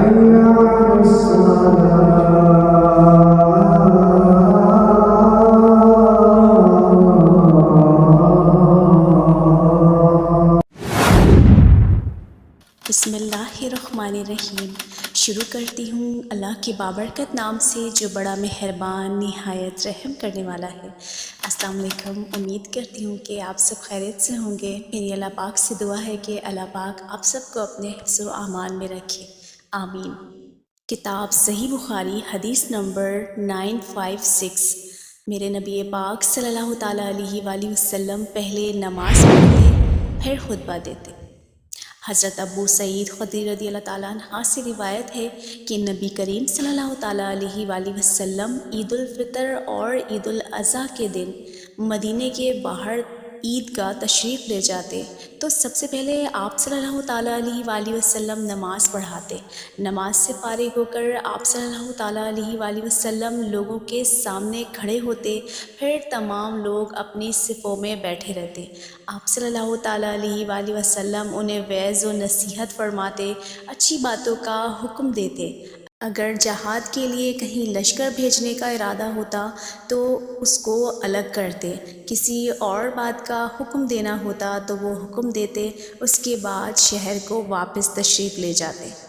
بسم اللہ الرحمن الرحیم۔ شروع کرتی ہوں اللہ کے بابرکت نام سے جو بڑا مہربان نہایت رحم کرنے والا ہے۔ السلام علیکم، امید کرتی ہوں کہ آپ سب خیریت سے ہوں گے۔ میری اللہ پاک سے دعا ہے کہ اللہ پاک آپ سب کو اپنے حفظ و امان میں رکھے، آمین۔ کتاب صحیح بخاری، حدیث نمبر 956۔ میرے نبی پاک صلی اللہ تعالیٰ علیہ وآلہ وسلم پہلے نماز پڑھتے پھر خطبہ دیتے۔ حضرت ابو سعید خدری رضی اللہ تعالیٰ عنہ سے روایت ہے کہ نبی کریم صلی اللہ تعالیٰ علیہ وآلہ وسلم عید الفطر اور عید الاضحیٰ کے دن مدینے کے باہر عیدگاہ تشریف لے جاتے تو سب سے پہلے آپ صلی اللہ تعالیٰ علیہ وآلہ وسلم نماز پڑھاتے۔ نماز سے فارغ ہو کر آپ صلی اللہ تعالیٰ علیہ وآلہ وسلم لوگوں کے سامنے کھڑے ہوتے، پھر تمام لوگ اپنی صفوں میں بیٹھے رہتے۔ آپ صلی اللہ تعالیٰ علیہ وآلہ وسلم انہیں وعظ و نصیحت فرماتے، اچھی باتوں کا حکم دیتے۔ اگر جہاد کے لیے کہیں لشکر بھیجنے کا ارادہ ہوتا تو اس کو الگ کرتے، کسی اور بات کا حکم دینا ہوتا تو وہ حکم دیتے، اس کے بعد شہر کو واپس تشریف لے جاتے۔